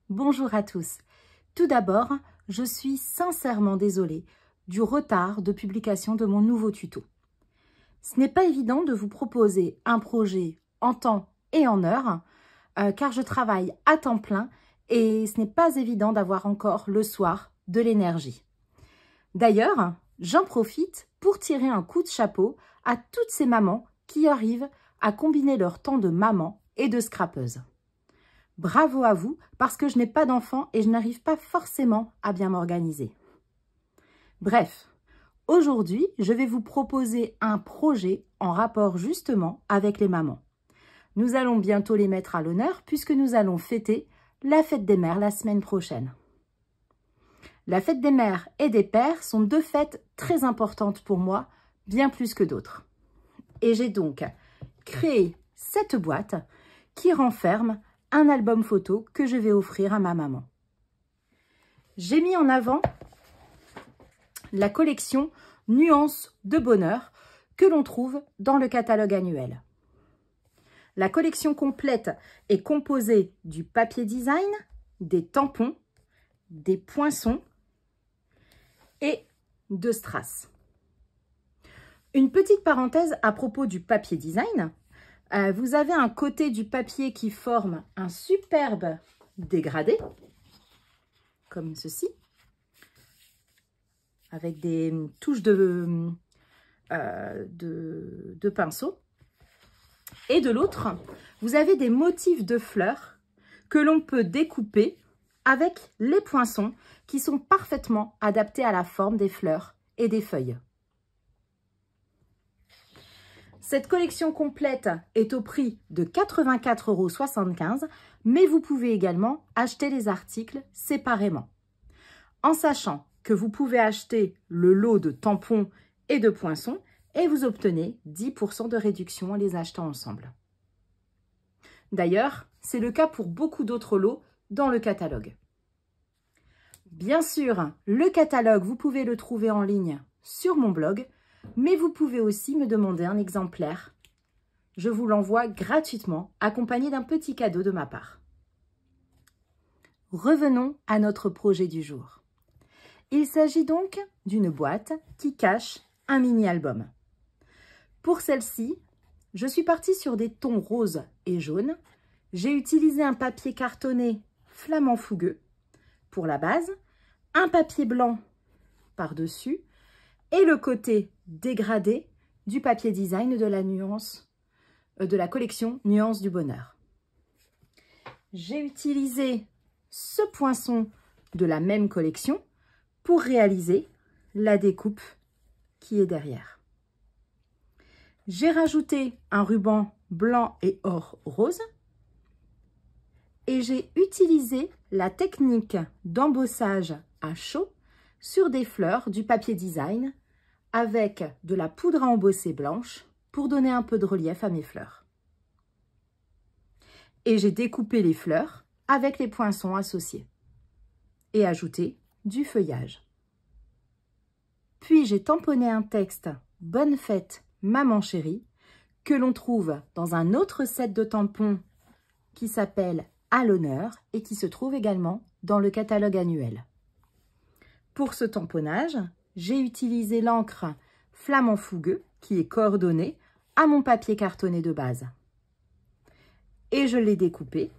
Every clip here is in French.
Bonjour à tous. Tout d'abord, je suis sincèrement désolée du retard de publication de mon nouveau tuto. Ce n'est pas évident de vous proposer un projet en temps et en heure, car je travaille à temps plein et ce n'est pas évident d'avoir encore le soir de l'énergie. D'ailleurs, j'en profite pour tirer un coup de chapeau à toutes ces mamans qui arrivent à combiner leur temps de maman et de scrapeuse. Bravo à vous, parce que je n'ai pas d'enfant et je n'arrive pas forcément à bien m'organiser. Bref, aujourd'hui, je vais vous proposer un projet en rapport justement avec les mamans. Nous allons bientôt les mettre à l'honneur puisque nous allons fêter la fête des mères la semaine prochaine. La fête des mères et des pères sont deux fêtes très importantes pour moi, bien plus que d'autres. Et j'ai donc créé cette boîte qui renferme un album photo que je vais offrir à ma maman. J'ai mis en avant la collection Nuances de bonheur que l'on trouve dans le catalogue annuel. La collection complète est composée du papier design, des tampons, des poinçons et de strass. Une petite parenthèse à propos du papier design. Vous avez un côté du papier qui forme un superbe dégradé, comme ceci, avec des touches de pinceau. Et de l'autre, vous avez des motifs de fleurs que l'on peut découper avec les poinçons qui sont parfaitement adaptés à la forme des fleurs et des feuilles. Cette collection complète est au prix de 84,75 €, mais vous pouvez également acheter les articles séparément. En sachant que vous pouvez acheter le lot de tampons et de poinçons et vous obtenez 10% de réduction en les achetant ensemble. D'ailleurs, c'est le cas pour beaucoup d'autres lots dans le catalogue. Bien sûr, le catalogue, vous pouvez le trouver en ligne sur mon blog, mais vous pouvez aussi me demander un exemplaire. Je vous l'envoie gratuitement, accompagné d'un petit cadeau de ma part. Revenons à notre projet du jour. Il s'agit donc d'une boîte qui cache un mini-album. Pour celle-ci, je suis partie sur des tons roses et jaunes. J'ai utilisé un papier cartonné flamand fougueux pour la base, un papier blanc par-dessus, et le côté dégradé du papier design de la collection Nuances du bonheur. J'ai utilisé ce poinçon de la même collection pour réaliser la découpe qui est derrière. J'ai rajouté un ruban blanc et or rose et j'ai utilisé la technique d'embossage à chaud sur des fleurs du papier design avec de la poudre à embosser blanche pour donner un peu de relief à mes fleurs. Et j'ai découpé les fleurs avec les poinçons associés et ajouté du feuillage. Puis j'ai tamponné un texte « Bonne fête, maman chérie » que l'on trouve dans un autre set de tampons qui s'appelle « À l'honneur » et qui se trouve également dans le catalogue annuel. Pour ce tamponnage, j'ai utilisé l'encre flamand fougueux qui est coordonnée à mon papier cartonné de base. Et je l'ai découpé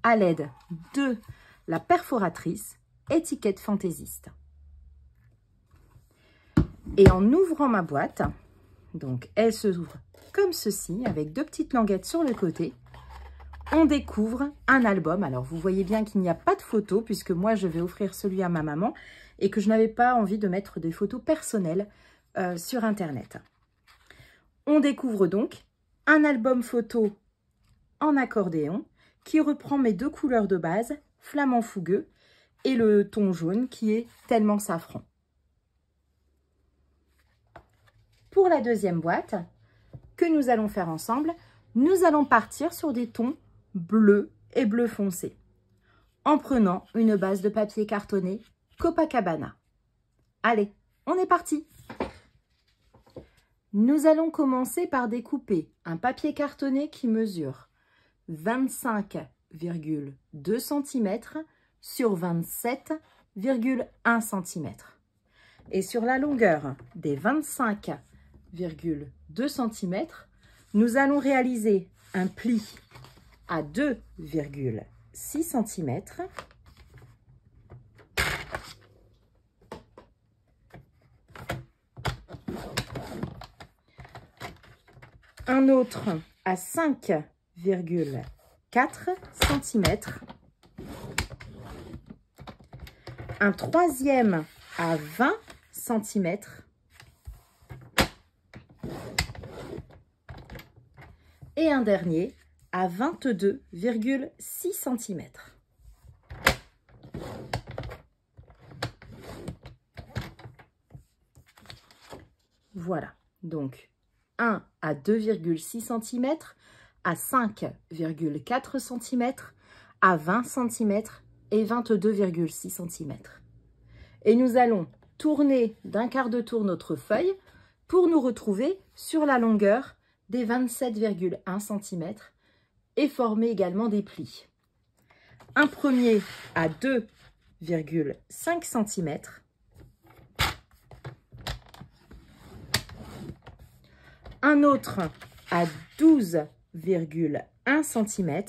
à l'aide de la perforatrice étiquette fantaisiste. Et en ouvrant ma boîte, donc elle se ouvre comme ceci avec deux petites languettes sur le côté, on découvre un album. Alors, vous voyez bien qu'il n'y a pas de photos puisque moi, je vais offrir celui à ma maman et que je n'avais pas envie de mettre des photos personnelles sur Internet. On découvre donc un album photo en accordéon qui reprend mes deux couleurs de base, flamant fougueux et le ton jaune qui est tellement safran. Pour la deuxième boîte que nous allons faire ensemble, nous allons partir sur des tons bleu et bleu foncé en prenant une base de papier cartonné Copacabana. Allez, on est parti! Nous allons commencer par découper un papier cartonné qui mesure 25,2 cm sur 27,1 cm. Et sur la longueur des 25,2 cm, nous allons réaliser un pli à 2,6 cm. Un autre à 5,4 cm. Un troisième à 20 cm. Et un dernier à 22,6 cm. Voilà, donc 1 à 2,6 cm, à 5,4 cm, à 20 cm et 22,6 cm. Et nous allons tourner d'un quart de tour notre feuille pour nous retrouver sur la longueur des 27,1 cm et former également des plis. Un premier à 2,5 cm. Un autre à 12,1 cm.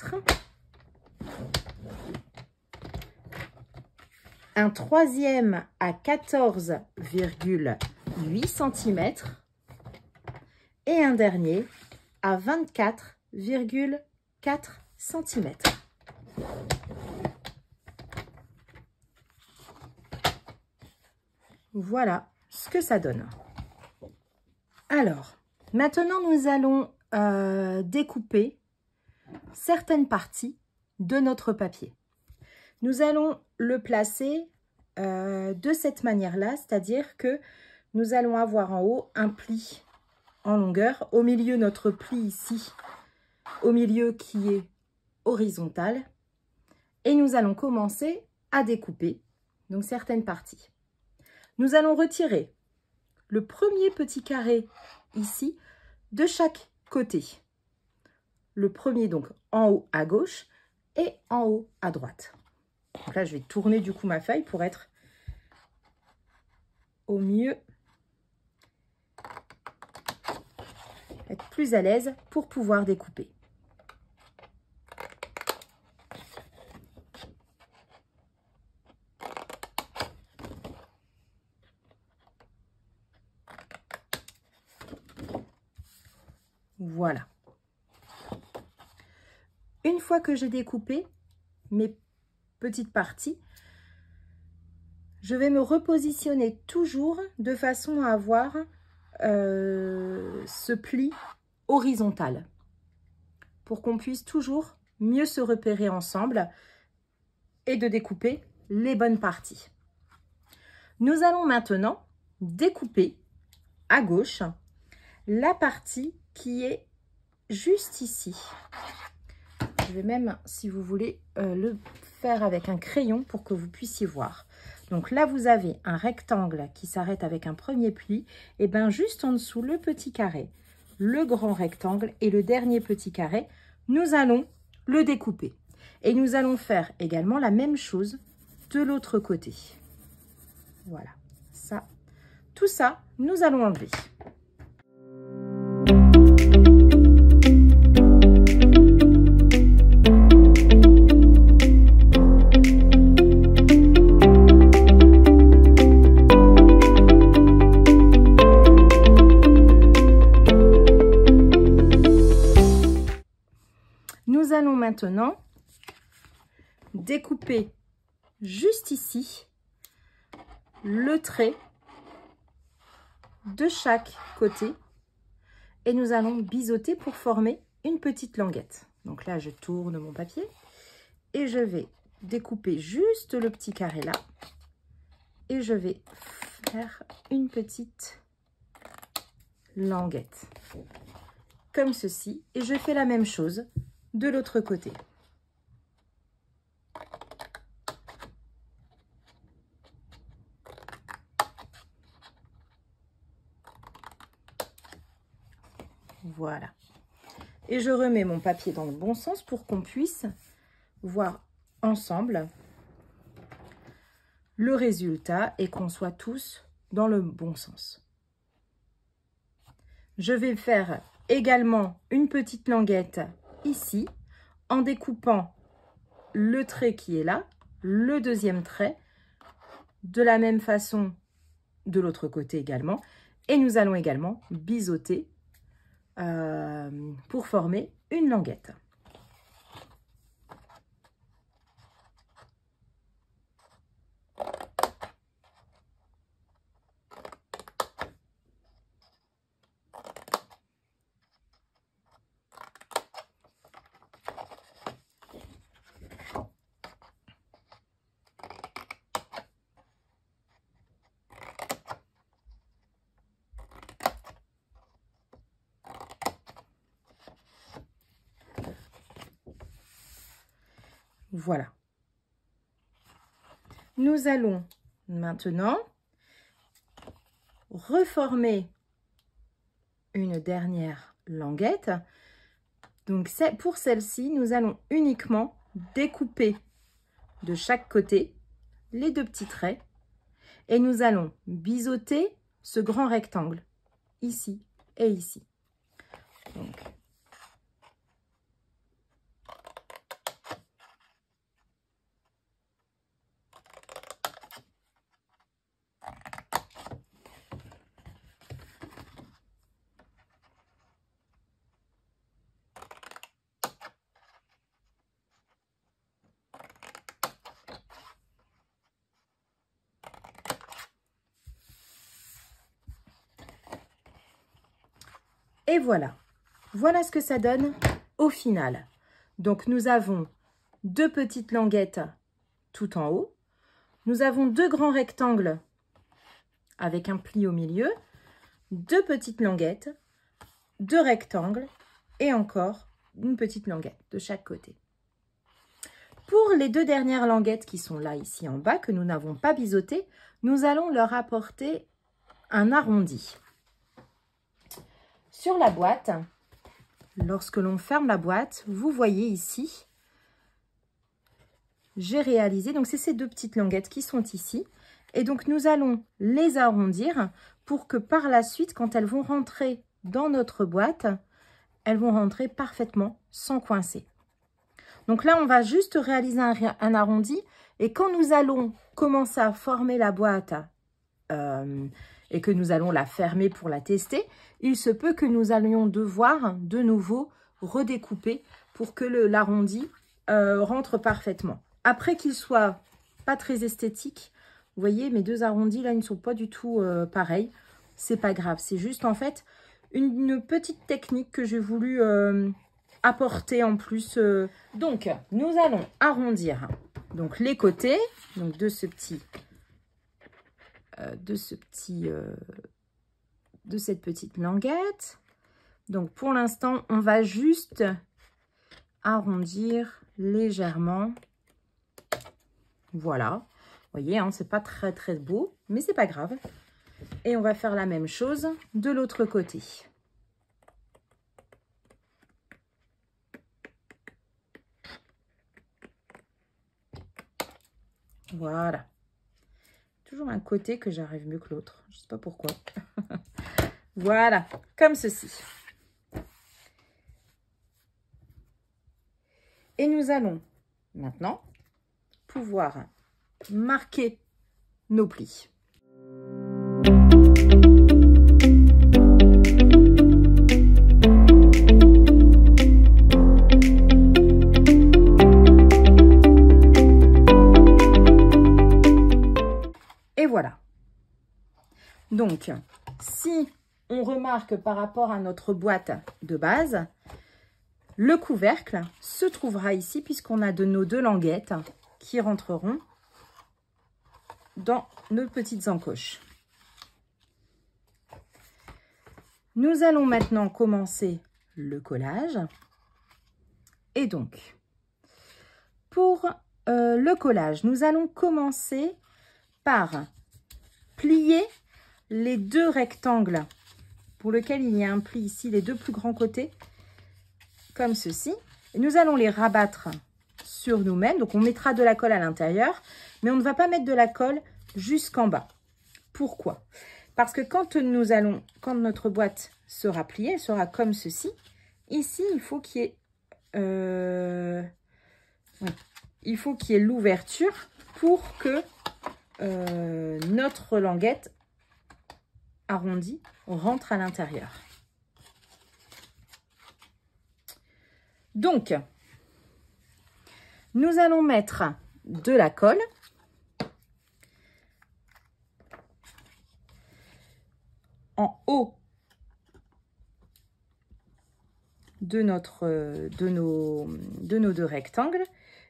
Un troisième à 14,8 cm. Et un dernier à 24,4 cm. Voilà ce que ça donne. Alors, maintenant nous allons découper certaines parties de notre papier. Nous allons le placer de cette manière-là, c'est-à-dire que nous allons avoir en haut un pli en longueur, au milieu notre pli ici, au milieu qui est horizontal, et nous allons commencer à découper donc certaines parties. Nous allons retirer le premier petit carré ici de chaque côté. Le premier donc en haut à gauche et en haut à droite. Donc là, je vais tourner du coup ma feuille pour être au mieux, être plus à l'aise pour pouvoir découper. Voilà. Une fois que j'ai découpé mes petites parties, je vais me repositionner toujours de façon à avoir ce pli horizontal pour qu'on puisse toujours mieux se repérer ensemble et de découper les bonnes parties. Nous allons maintenant découper à gauche la partie qui est juste ici. Je vais même, si vous voulez, le faire avec un crayon pour que vous puissiez voir. Donc là, vous avez un rectangle qui s'arrête avec un premier pli. Et bien, juste en dessous, le petit carré, le grand rectangle et le dernier petit carré, nous allons le découper. Et nous allons faire également la même chose de l'autre côté. Voilà, ça, tout ça, nous allons enlever. maintenant découper juste ici le trait de chaque côté et nous allons biseauter pour former une petite languette. Donc là, je tourne mon papier et je vais découper juste le petit carré là et je vais faire une petite languette comme ceci et je fais la même chose de l'autre côté. Voilà. Et je remets mon papier dans le bon sens pour qu'on puisse voir ensemble le résultat et qu'on soit tous dans le bon sens. Je vais faire également une petite languette ici en découpant le trait qui est là, le deuxième trait, de la même façon de l'autre côté également. Et nous allons également biseauter pour former une languette. Voilà. Nous allons maintenant reformer une dernière languette. Donc pour celle-ci, nous allons uniquement découper de chaque côté les deux petits traits et nous allons biseauter ce grand rectangle ici et ici. Donc, et voilà. Voilà ce que ça donne au final. Donc, nous avons deux petites languettes tout en haut. Nous avons deux grands rectangles avec un pli au milieu, deux petites languettes, deux rectangles et encore une petite languette de chaque côté. Pour les deux dernières languettes qui sont là ici en bas, que nous n'avons pas biseautées, nous allons leur apporter un arrondi. Sur la boîte, lorsque l'on ferme la boîte, vous voyez ici, j'ai réalisé, donc c'est ces deux petites languettes qui sont ici. Et donc nous allons les arrondir pour que par la suite, quand elles vont rentrer dans notre boîte, elles vont rentrer parfaitement sans coincer. Donc là, on va juste réaliser un arrondi. Et quand nous allons commencer à former la boîte et que nous allons la fermer pour la tester, il se peut que nous allions devoir de nouveau redécouper pour que l'arrondi rentre parfaitement. Après qu'il soit pas très esthétique, vous voyez, mes deux arrondis là, ils ne sont pas du tout pareils. C'est pas grave, c'est juste en fait une petite technique que j'ai voulu apporter en plus. Donc, nous allons arrondir donc les côtés donc de cette petite languette. Donc, pour l'instant, on va juste arrondir légèrement. Voilà. Vous voyez, hein, c'est pas très très beau, mais c'est pas grave. Et on va faire la même chose de l'autre côté. Voilà. Toujours un côté que j'arrive mieux que l'autre. Je sais pas pourquoi. Voilà, comme ceci. Et nous allons maintenant pouvoir marquer nos plis. Et voilà. Donc, si on remarque par rapport à notre boîte de base, le couvercle se trouvera ici puisqu'on a de nos 2 languettes qui rentreront dans nos petites encoches. Nous allons maintenant commencer le collage. Et donc, pour le collage, nous allons commencer par plier les 2 rectangles pour lesquels il y a un pli ici, les 2 plus grands côtés, comme ceci. Et nous allons les rabattre sur nous-mêmes. Donc, on mettra de la colle à l'intérieur, mais on ne va pas mettre de la colle jusqu'en bas. Pourquoi? Parce que quand notre boîte sera pliée, elle sera comme ceci. Ici, il faut qu'il y ait l'ouverture pour que notre languette arrondie rentre à l'intérieur. Donc, nous allons mettre de la colle en haut de nos 2 rectangles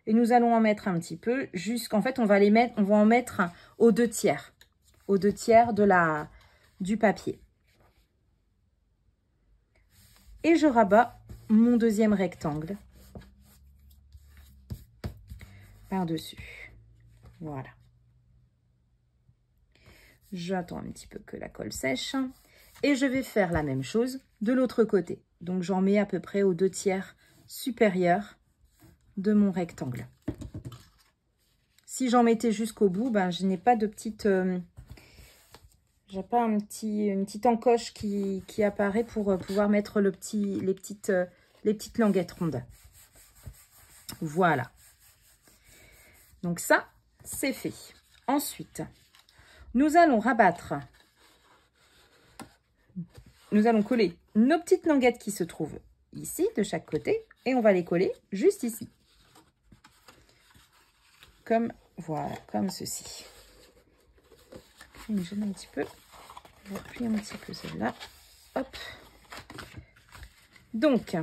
et nous allons en mettre un petit peu jusqu'en fait on va en mettre aux 2 tiers du papier. Et je rabats mon 2e rectangle par-dessus. Voilà. J'attends un petit peu que la colle sèche et je vais faire la même chose de l'autre côté. Donc j'en mets à peu près aux 2 tiers supérieurs de mon rectangle. Si j'en mettais jusqu'au bout, ben, je n'ai pas de petite... j'ai pas une petite encoche qui apparaît pour pouvoir mettre les petites languettes rondes. Voilà. Donc ça, c'est fait. Ensuite, nous allons coller nos petites languettes qui se trouvent ici, de chaque côté, et on va les coller juste ici. Voilà, comme ceci. Je me gêne un petit peu. Je vais replier un petit peu celle-là. Hop. Donc,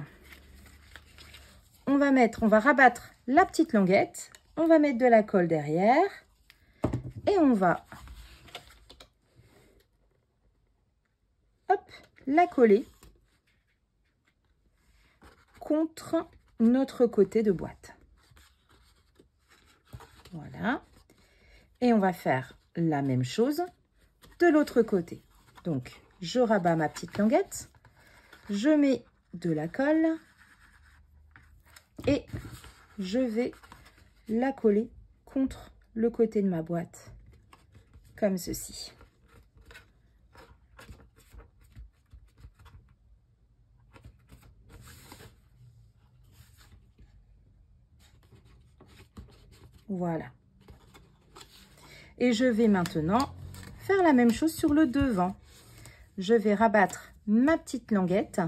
on va rabattre la petite languette. On va mettre de la colle derrière. Et on va la coller contre notre côté de boîte. Voilà. Et on va faire la même chose de l'autre côté. Donc, je rabats ma petite languette, je mets de la colle et je vais la coller contre le côté de ma boîte, comme ceci. Voilà. Et je vais maintenant faire la même chose sur le devant. Je vais rabattre ma petite languette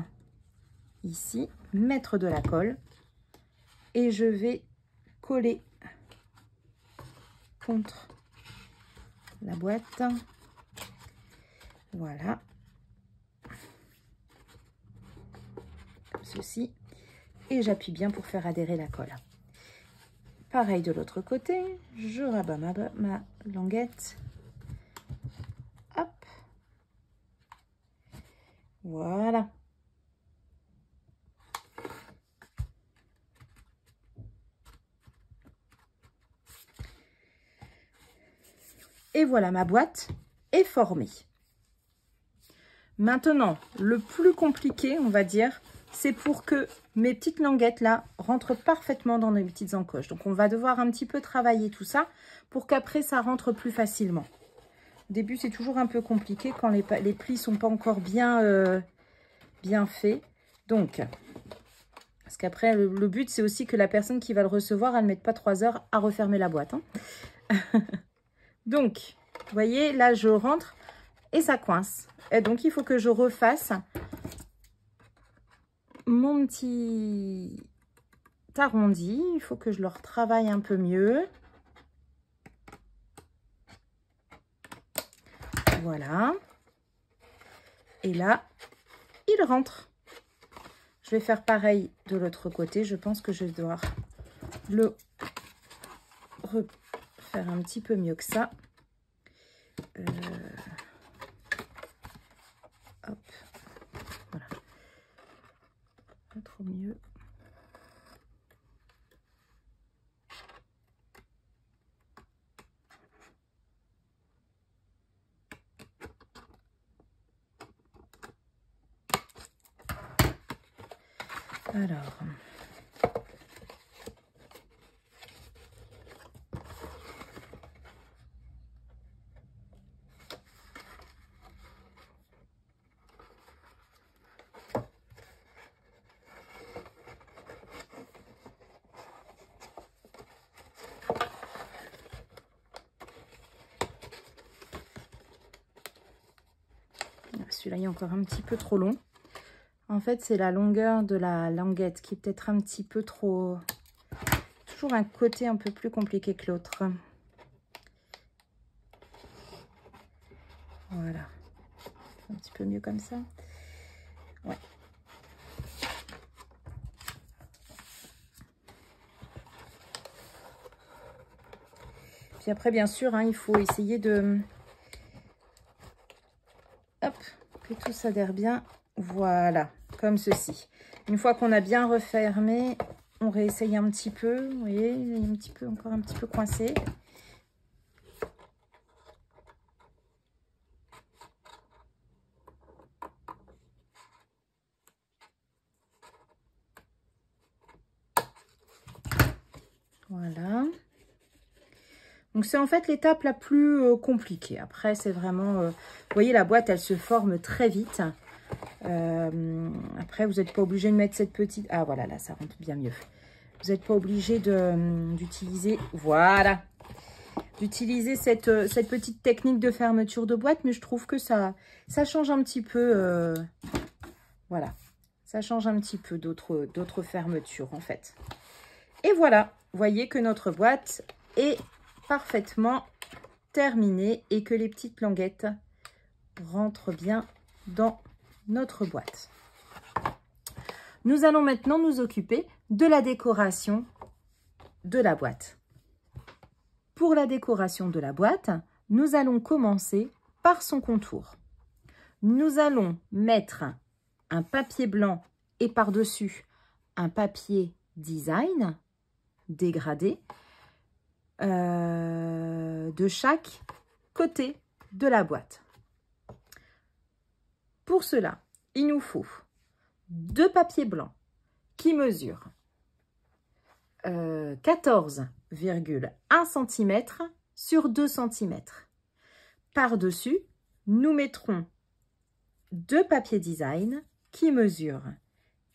ici, mettre de la colle et je vais coller contre la boîte. Voilà. Comme ceci. Et j'appuie bien pour faire adhérer la colle. Pareil de l'autre côté, je rabats ma languette. Hop. Voilà. Et voilà, ma boîte est formée. Maintenant, le plus compliqué, on va dire, c'est pour que mes petites languettes là rentrent parfaitement dans mes petites encoches. Donc, on va devoir un petit peu travailler tout ça pour qu'après, ça rentre plus facilement. Au début, c'est toujours un peu compliqué quand les plis sont pas encore bien faits. Donc, parce qu'après, le but, c'est aussi que la personne qui va le recevoir, elle ne mette pas 3 heures à refermer la boîte. Hein. Donc, vous voyez, là, je rentre et ça coince. Et donc, il faut que je refasse mon petit arrondi. Il faut que je le retravaille un peu mieux. Voilà. Et là, il rentre. Je vais faire pareil de l'autre côté. Je pense que je dois le refaire un petit peu mieux que ça. Hop. Voilà. Pas trop mieux. Alors, celui-là est encore un petit peu trop long. En fait, c'est la longueur de la languette qui est peut-être un petit peu trop... Toujours un côté un peu plus compliqué que l'autre. Voilà. Un petit peu mieux comme ça. Ouais. Puis après, bien sûr, hein, il faut essayer de... Hop, que tout s'adhère bien. Voilà, comme ceci. Une fois qu'on a bien refermé, on réessaye un petit peu. Vous voyez, il est un petit peu, encore un petit peu coincé. Voilà. Donc, c'est en fait l'étape la plus compliquée. Après, c'est vraiment... vous voyez, la boîte, elle se forme très vite. Après, vous n'êtes pas obligé de mettre cette petite... Ah, voilà, là, ça rentre bien mieux. Vous n'êtes pas obligé d'utiliser... Voilà. D'utiliser cette petite technique de fermeture de boîte. Mais je trouve que ça change un petit peu... voilà. Ça change un petit peu d'autres fermetures, en fait. Et voilà. Vous voyez que notre boîte est parfaitement terminée et que les petites languettes rentrent bien dans notre boîte. Nous allons maintenant nous occuper de la décoration de la boîte. Pour la décoration de la boîte, nous allons commencer par son contour. Nous allons mettre un papier blanc et par-dessus un papier design dégradé de chaque côté de la boîte. Pour cela, il nous faut 2 papiers blancs qui mesurent 14,1 cm sur 2 cm. Par-dessus, nous mettrons 2 papiers design qui mesurent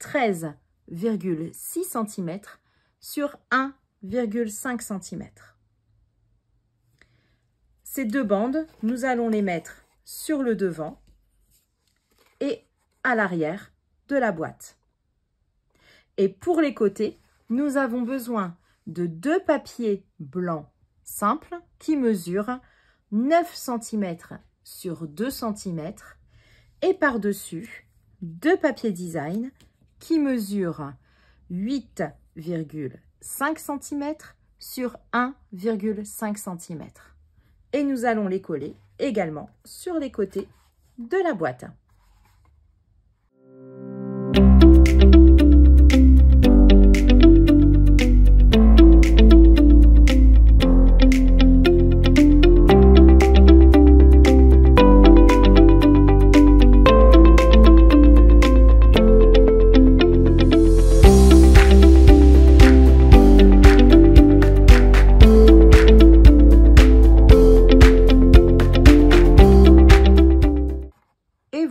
13,6 cm sur 1,5 cm. Ces 2 bandes, nous allons les mettre sur le devant et à l'arrière de la boîte. Et pour les côtés, nous avons besoin de 2 papiers blancs simples qui mesurent 9 cm sur 2 cm et par-dessus 2 papiers design qui mesurent 8,5 cm sur 1,5 cm. Et nous allons les coller également sur les côtés de la boîte.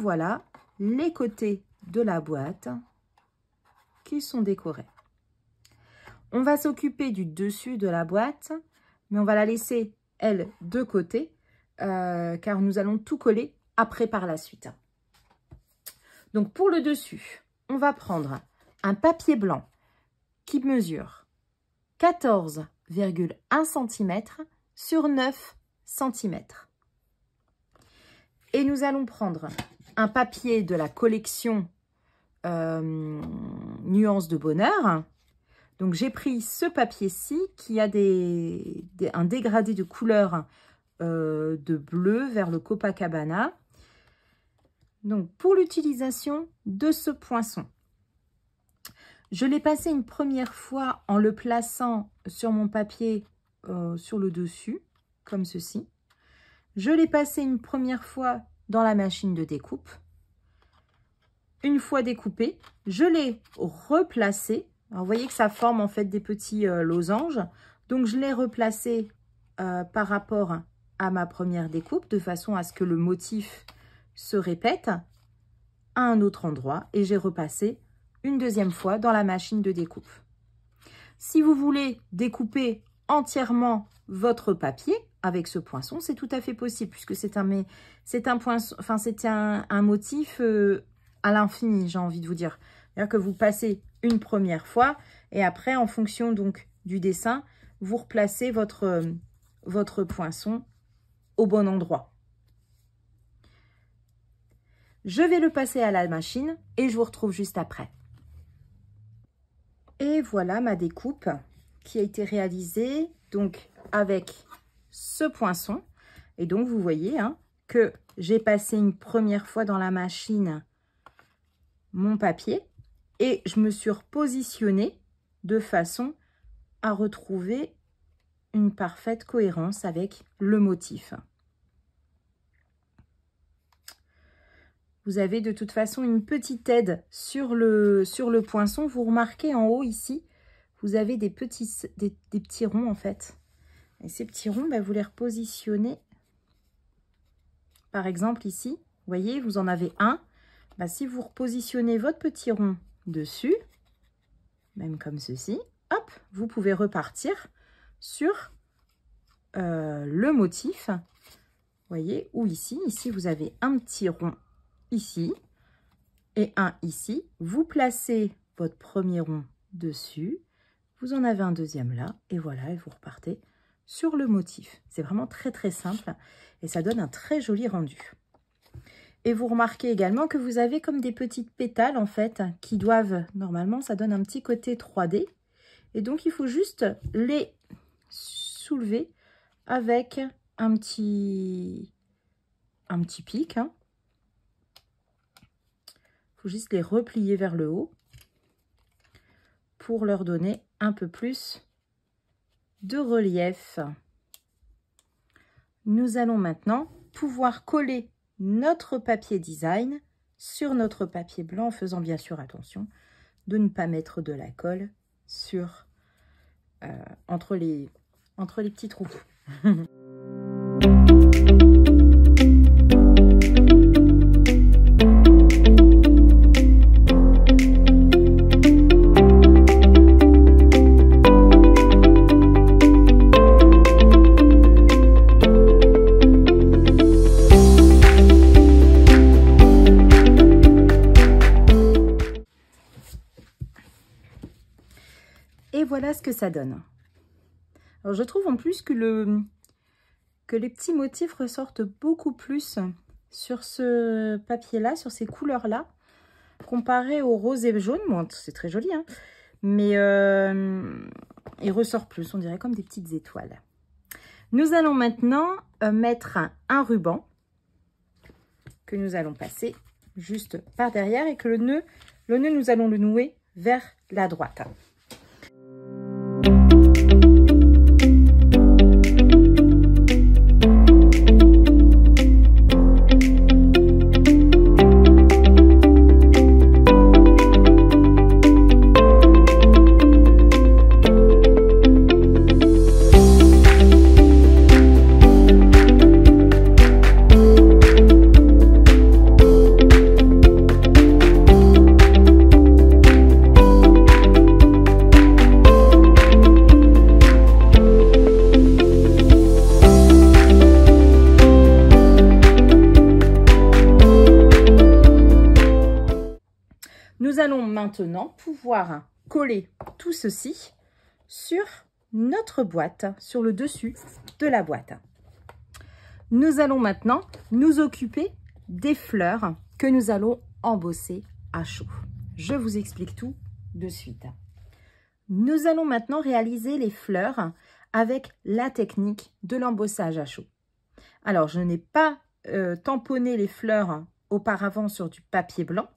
Voilà les côtés de la boîte qui sont décorés. On va s'occuper du dessus de la boîte, mais on va la laisser, elle, de côté, car nous allons tout coller après par la suite. Donc, pour le dessus, on va prendre un papier blanc qui mesure 14,1 cm sur 9 cm. Et nous allons prendre un papier de la collection Nuances de Bonheur. Donc, j'ai pris ce papier-ci qui a un dégradé de couleur de bleu vers le Copacabana. Donc, pour l'utilisation de ce poinçon, je l'ai passé une première fois en le plaçant sur mon papier sur le dessus, comme ceci. Je l'ai passé une première fois dans la machine de découpe. Une fois découpé, je l'ai replacé. Alors, vous voyez que ça forme en fait des petits losanges. Donc, je l'ai replacé par rapport à ma première découpe, de façon à ce que le motif se répète à un autre endroit. Et j'ai repassé une deuxième fois dans la machine de découpe. Si vous voulez découper entièrement votre papier avec ce poinçon, c'est tout à fait possible, puisque c'est un poinçon, enfin c'est un motif à l'infini, j'ai envie de vous dire. C'est-à-dire que vous passez une première fois et après, en fonction donc du dessin, vous replacez votre poinçon au bon endroit. Je vais le passer à la machine et je vous retrouve juste après. Et voilà ma découpe qui a été réalisée donc avec ce poinçon. Et donc vous voyez que j'ai passé une première fois dans la machine mon papier et je me suis repositionnée de façon à retrouver une parfaite cohérence avec le motif. Vous avez de toute façon une petite aide sur le poinçon. Vous remarquez en haut ici, vous avez des petits ronds en fait. Et ces petits ronds, vous les repositionnez. Par exemple ici, vous voyez, vous en avez un. Si vous repositionnez votre petit rond dessus, même comme ceci, hop, vous pouvez repartir sur le motif. Vous voyez, ou ici vous avez un petit rond ici et un ici. Vous placez votre premier rond dessus, vous en avez un deuxième là, et voilà, et vous repartez sur le motif. C'est vraiment très très simple et ça donne un très joli rendu. Et vous remarquez également que vous avez comme des petites pétales en fait qui doivent, normalement ça donne un petit côté 3D, et donc il faut juste les soulever avec un petit pic. Il faut juste les replier vers le haut pour leur donner un peu plus de relief. Nous allons maintenant pouvoir coller notre papier design sur notre papier blanc, en faisant bien sûr attention de ne pas mettre de la colle sur entre les petits trous. Et voilà ce que ça donne. Alors je trouve en plus que les petits motifs ressortent beaucoup plus sur ce papier-là, sur ces couleurs-là, comparé au rose et jaune. Bon, c'est très joli, hein, mais il ressort plus, on dirait comme des petites étoiles. Nous allons maintenant mettre un ruban que nous allons passer juste par derrière et que le nœud, nous allons le nouer vers la droite. Nous allons maintenant pouvoir coller tout ceci sur notre boîte, sur le dessus de la boîte. Nous allons maintenant nous occuper des fleurs que nous allons embosser à chaud. Je vous explique tout de suite. Nous allons maintenant réaliser les fleurs avec la technique de l'embossage à chaud. Alors, je n'ai pas tamponné les fleurs auparavant sur du papier blanc.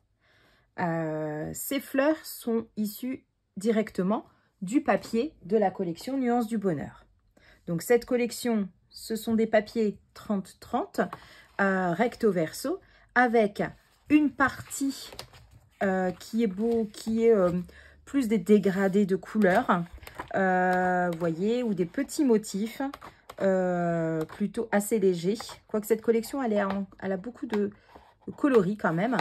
Ces fleurs sont issues directement du papier de la collection Nuances du Bonheur. Donc, cette collection, ce sont des papiers 30-30, recto verso, avec une partie qui est beau, qui est plus des dégradés de couleurs, voyez, ou des petits motifs plutôt assez légers. Quoique cette collection, elle a beaucoup de coloris quand même.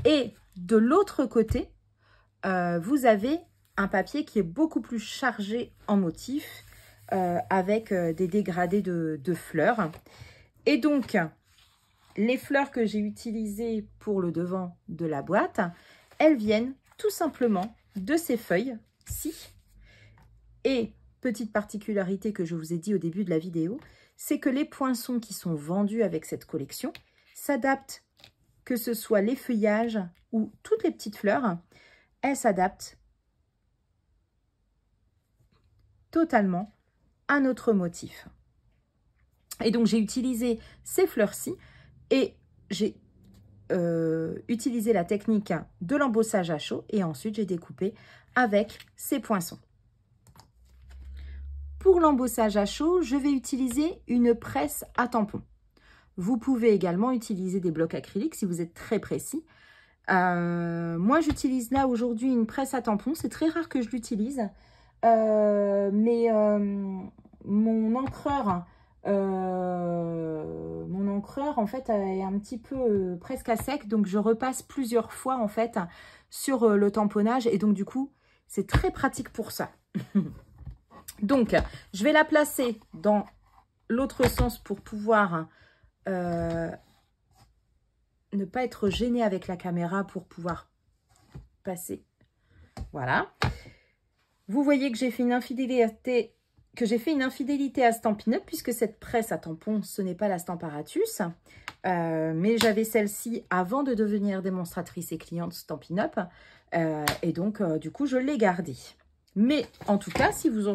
Et de l'autre côté, vous avez un papier qui est beaucoup plus chargé en motifs, avec des dégradés de fleurs. Et donc, les fleurs que j'ai utilisées pour le devant de la boîte, elles viennent tout simplement de ces feuilles-ci. Et petite particularité que je vous ai dit au début de la vidéo, c'est que les poinçons qui sont vendus avec cette collection s'adaptent, que ce soit les feuillages ou toutes les petites fleurs, elles s'adaptent totalement à notre motif. Et donc, j'ai utilisé ces fleurs-ci et j'ai utilisé la technique de l'embossage à chaud et ensuite, j'ai découpé avec ces poinçons. Pour l'embossage à chaud, je vais utiliser une presse à tampon. Vous pouvez également utiliser des blocs acryliques si vous êtes très précis. Moi, j'utilise là aujourd'hui une presse à tampon. C'est très rare que je l'utilise. Mais mon encreur, en fait, est un petit peu presque à sec. Donc, je repasse plusieurs fois, en fait, sur le tamponnage. Et donc, du coup, c'est très pratique pour ça. Donc, je vais la placer dans l'autre sens pour pouvoir ne pas être gênée avec la caméra pour pouvoir passer. Voilà. Vous voyez que j'ai fait une infidélité, à Stampin' Up, puisque cette presse à tampon, ce n'est pas la Stamparatus. Mais j'avais celle-ci avant de devenir démonstratrice et cliente Stampin' Up. Et donc, du coup, je l'ai gardée. Mais en tout cas, si vous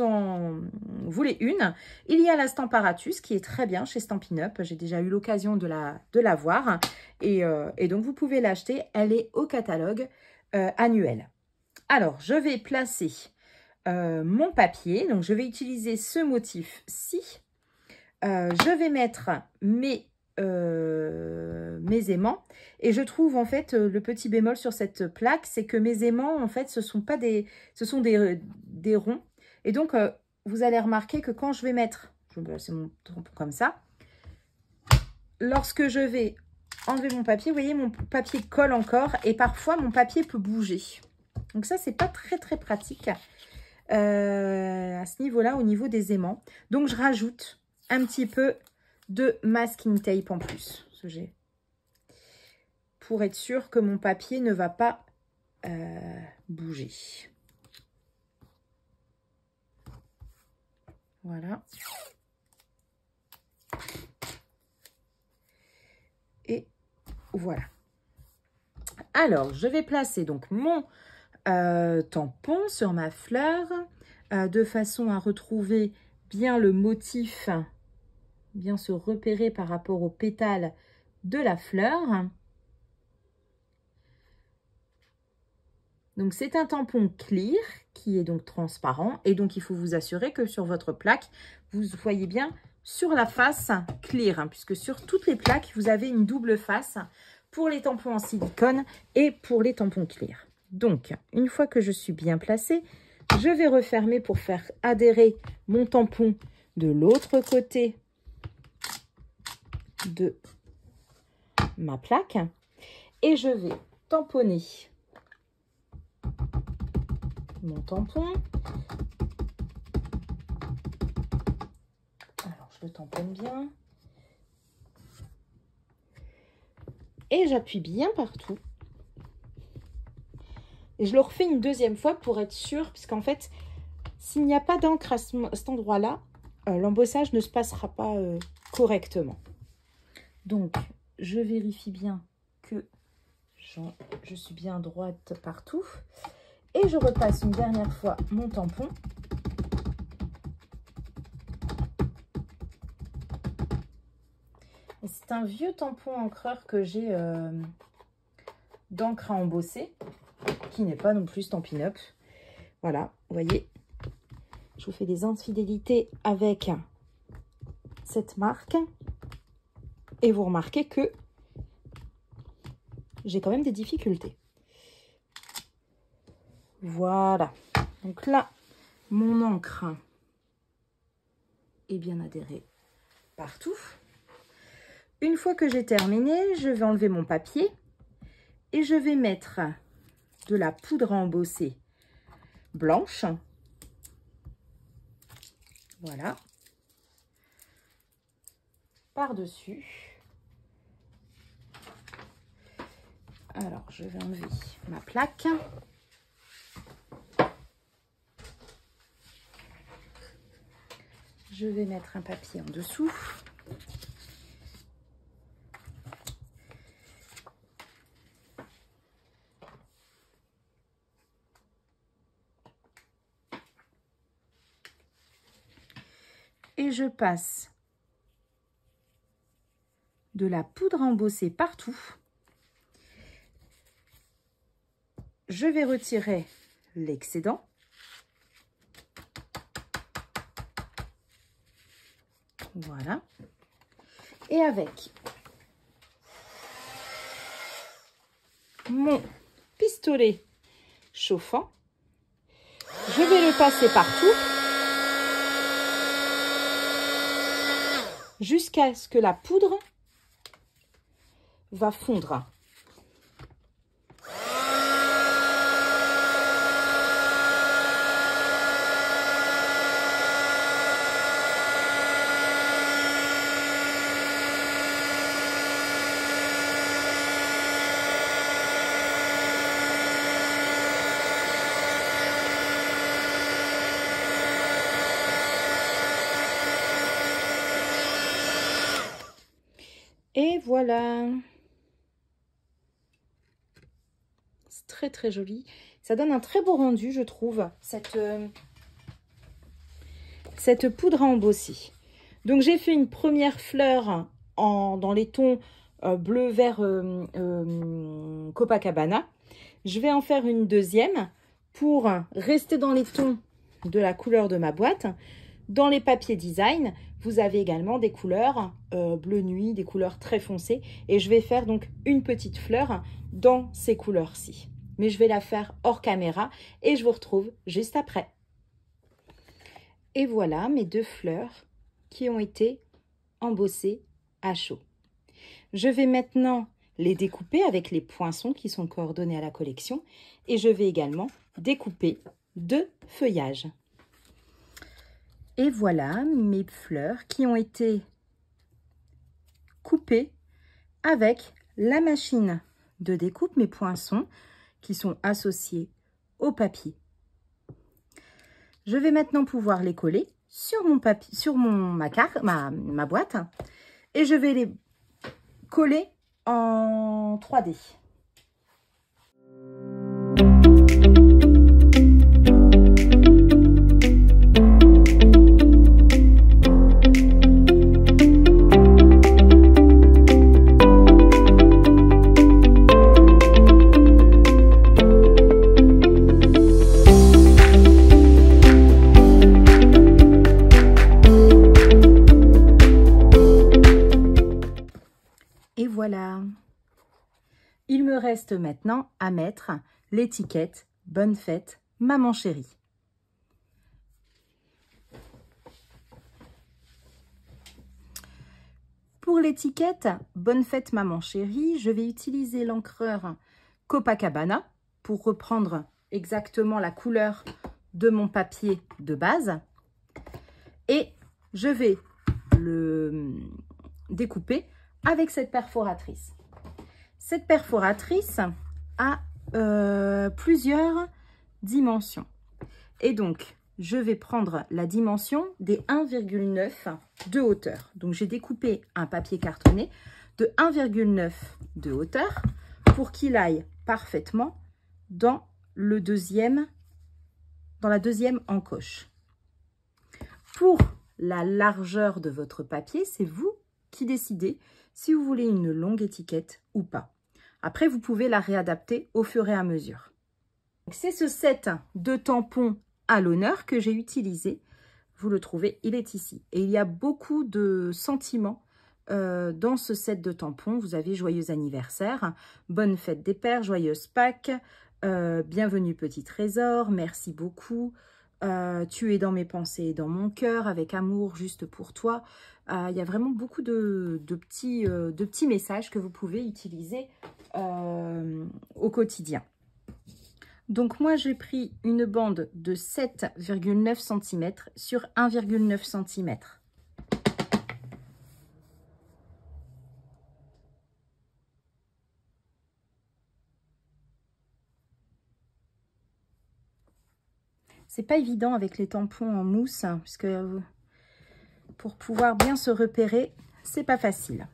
en voulez une, il y a la Stamparatus qui est très bien chez Stampin' Up. J'ai déjà eu l'occasion de la voir. Et donc, vous pouvez l'acheter. Elle est au catalogue annuel. Alors, je vais placer mon papier. Donc, je vais utiliser ce motif-ci. Je vais mettre mes aimants. Et je trouve, en fait, le petit bémol sur cette plaque, c'est que mes aimants, en fait, ce sont des ronds. Et donc, vous allez remarquer que quand je vais mettre, je vais placer mon tampon comme ça, lorsque je vais enlever mon papier, vous voyez, mon papier colle encore et parfois, mon papier peut bouger. Donc ça, c'est pas très, très pratique à ce niveau-là, au niveau des aimants. Donc, je rajoute un petit peu de masking tape en plus. Pour être sûr que mon papier ne va pas bouger. Voilà. Et voilà. Alors, je vais placer donc mon tampon sur ma fleur de façon à retrouver bien le motif, bien se repérer par rapport aux pétales de la fleur. Donc, c'est un tampon clear qui est donc transparent et donc il faut vous assurer que sur votre plaque, vous voyez bien sur la face clear, puisque sur toutes les plaques, vous avez une double face pour les tampons en silicone et pour les tampons clear. Donc, une fois que je suis bien placée, je vais refermer pour faire adhérer mon tampon de l'autre côté de ma plaque. Et je vais tamponner mon tampon. Alors, je le tamponne bien. Et j'appuie bien partout. Et je le refais une deuxième fois pour être sûre, puisqu'en fait, s'il n'y a pas d'encre à cet endroit-là, l'embossage ne se passera pas correctement. Donc, je vérifie bien que je suis bien droite partout. Et je repasse une dernière fois mon tampon. C'est un vieux tampon encreur que j'ai d'encre à embosser, qui n'est pas non plus Stampin' Up. Voilà, vous voyez, je vous fais des infidélités avec cette marque. Et vous remarquez que j'ai quand même des difficultés. Voilà, donc là, mon encre est bien adhérée partout. Une fois que j'ai terminé, je vais enlever mon papier et je vais mettre de la poudre à embosser blanche. Voilà. Par-dessus. Alors, je vais enlever ma plaque. Je vais mettre un papier en dessous. Et je passe de la poudre à embosser partout. Je vais retirer l'excédent. Voilà. Et avec mon pistolet chauffant, je vais le passer partout jusqu'à ce que la poudre va fondre. Et voilà. C'est très très joli. Ça donne un très beau rendu, je trouve, cette poudre à embosser. Donc j'ai fait une première fleur dans les tons bleu, vert, Copacabana. Je vais en faire une deuxième pour rester dans les tons de la couleur de ma boîte. Dans les papiers design, vous avez également des couleurs bleu nuit, des couleurs très foncées. Et je vais faire donc une petite fleur dans ces couleurs-ci. Mais je vais la faire hors caméra et je vous retrouve juste après. Et voilà mes deux fleurs qui ont été embossées à chaud. Je vais maintenant les découper avec les poinçons qui sont coordonnés à la collection. Et je vais également découper deux feuillages. Et voilà mes fleurs qui ont été coupées avec la machine de découpe, mes poinçons qui sont associés au papier. Je vais maintenant pouvoir les coller sur mon papier, sur ma boîte, et je vais les coller en 3D. Et voilà, il me reste maintenant à mettre l'étiquette « Bonne fête, maman chérie ». Pour l'étiquette « Bonne fête, maman chérie », je vais utiliser l'encreur Copacabana pour reprendre exactement la couleur de mon papier de base. Et je vais le découper avec cette perforatrice. Cette perforatrice a plusieurs dimensions. Et donc, je vais prendre la dimension des 1,9 de hauteur. Donc, j'ai découpé un papier cartonné de 1,9 de hauteur pour qu'il aille parfaitement dans la deuxième encoche. Pour la largeur de votre papier, c'est vous qui décidez si vous voulez une longue étiquette ou pas. Après, vous pouvez la réadapter au fur et à mesure. C'est ce set de tampons à l'honneur que j'ai utilisé. Vous le trouvez, il est ici. Et il y a beaucoup de sentiments dans ce set de tampons. Vous avez joyeux anniversaire, bonne fête des pères, joyeuse Pâques, bienvenue petit trésor, merci beaucoup, tu es dans mes pensées et dans mon cœur, avec amour juste pour toi. Il y a vraiment beaucoup de petits messages que vous pouvez utiliser au quotidien. Donc moi j'ai pris une bande de 7,9 cm sur 1,9 cm. C'est pas évident avec les tampons en mousse, hein, puisque pour pouvoir bien se repérer, c'est pas facile.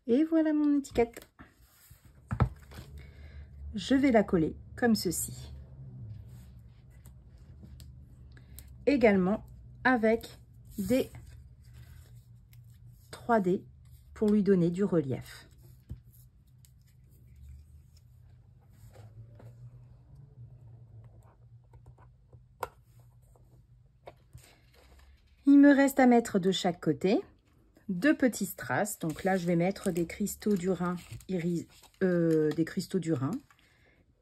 Et voilà mon étiquette. Je vais la coller comme ceci. Également avec des 3D pour lui donner du relief. Il me reste à mettre de chaque côté 2 petits strass. Donc là, je vais mettre des cristaux du Rhin,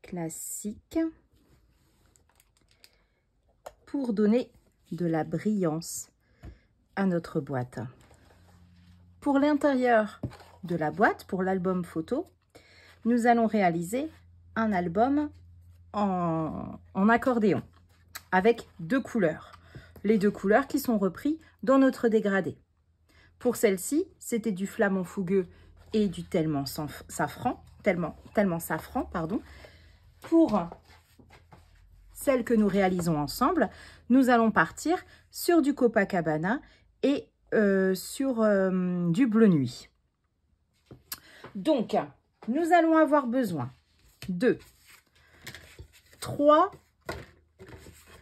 classiques pour donner de la brillance à notre boîte. Pour l'intérieur de la boîte, pour l'album photo, nous allons réaliser un album en accordéon avec 2 couleurs. Les 2 couleurs qui sont reprises dans notre dégradé. Pour celle-ci, c'était du flamant fougueux et du tellement safran. Pour celle que nous réalisons ensemble, nous allons partir sur du Copacabana et sur du bleu nuit. Donc, nous allons avoir besoin de 3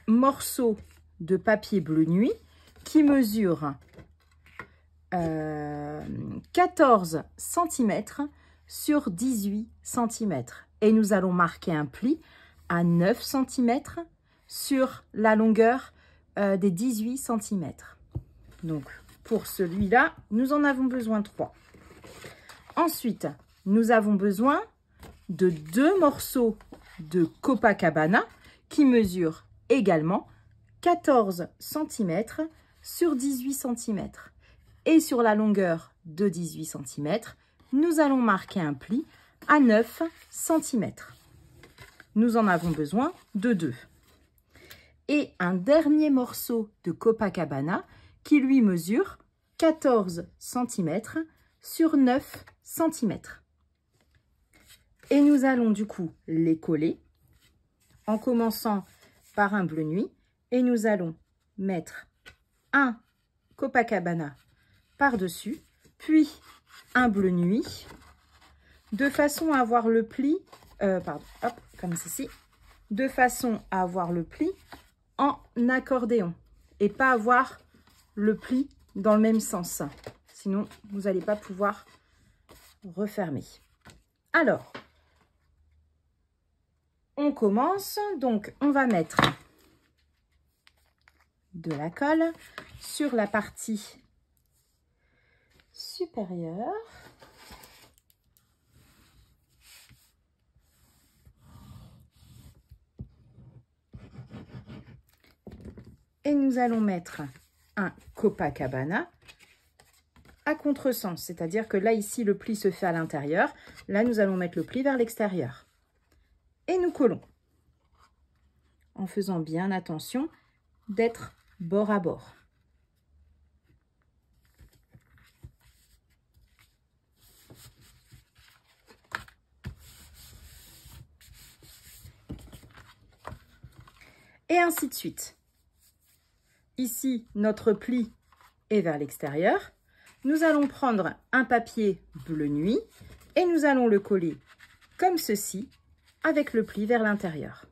morceaux de papier bleu nuit qui mesurent 14 cm sur 18 cm. Et nous allons marquer un pli à 9 cm sur la longueur des 18 cm. Donc, pour celui-là, nous en avons besoin 3. Ensuite, nous avons besoin de 2 morceaux de Copacabana qui mesurent également 14 cm sur 18 cm. Et sur la longueur de 18 cm, nous allons marquer un pli à 9 cm. Nous en avons besoin de 2. Et un dernier morceau de Copacabana qui lui mesure 14 cm sur 9 cm. Et nous allons du coup les coller en commençant par un bleu nuit. Et nous allons mettre un Copacabana par-dessus, puis un bleu nuit, de façon à avoir le pli, comme ceci, de façon à avoir le pli en accordéon et pas avoir le pli dans le même sens. Sinon, vous n'allez pas pouvoir refermer. Alors, on commence. Donc, on va mettre de la colle sur la partie supérieure. Et nous allons mettre un Copacabana à contresens, c'est-à-dire que là, ici, le pli se fait à l'intérieur. Là, nous allons mettre le pli vers l'extérieur. et nous collons. En faisant bien attention d'être bord à bord. Et ainsi de suite. Ici, notre pli est vers l'extérieur. Nous allons prendre un papier bleu nuit et nous allons le coller comme ceci avec le pli vers l'intérieur.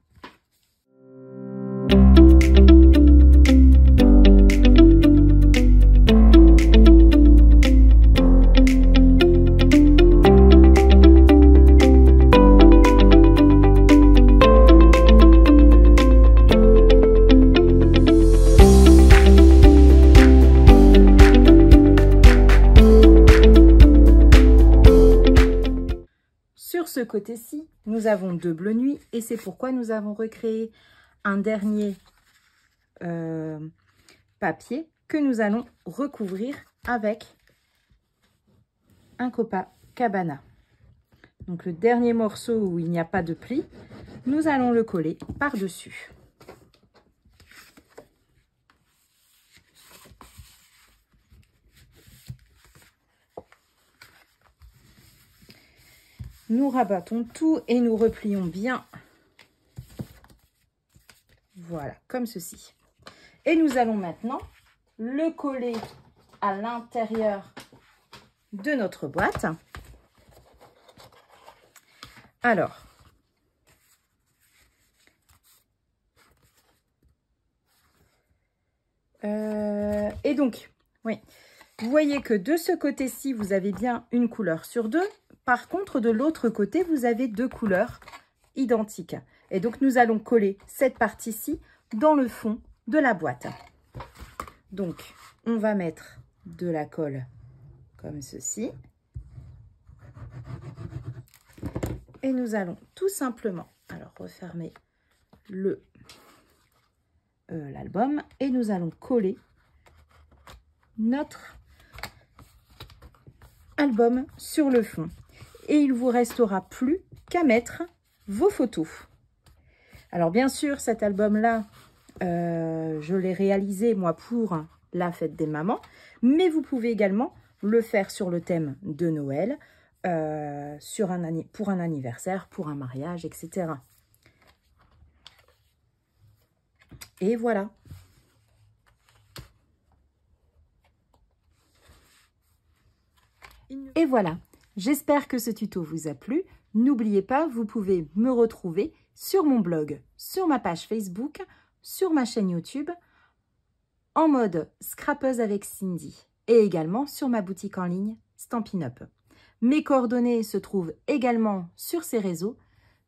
Sur ce côté-ci, nous avons 2 bleus nuit et c'est pourquoi nous avons recréé un dernier papier que nous allons recouvrir avec un Copacabana. Donc le dernier morceau où il n'y a pas de pli, nous allons le coller par-dessus. Nous rabattons tout et nous replions bien. Voilà, comme ceci. Et nous allons maintenant le coller à l'intérieur de notre boîte. Alors, et donc, oui, vous voyez que de ce côté-ci, vous avez bien une couleur sur 2. Par contre, de l'autre côté, vous avez 2 couleurs identiques. Et donc, nous allons coller cette partie-ci dans le fond de la boîte. Donc, on va mettre de la colle comme ceci. Et nous allons tout simplement, alors refermer l'album et nous allons coller notre album sur le fond. Et il vous restera plus qu'à mettre vos photos. Alors bien sûr, cet album-là, je l'ai réalisé moi pour la fête des mamans, mais vous pouvez également le faire sur le thème de Noël, pour un anniversaire, pour un mariage, etc. Et voilà. Et voilà. J'espère que ce tuto vous a plu. N'oubliez pas, vous pouvez me retrouver sur mon blog, sur ma page Facebook, sur ma chaîne YouTube, en mode scrapeuse avec Cindy et également sur ma boutique en ligne Stampin' Up. Mes coordonnées se trouvent également sur ces réseaux.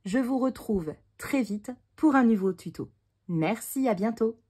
Je vous retrouve très vite pour un nouveau tuto. Merci, à bientôt.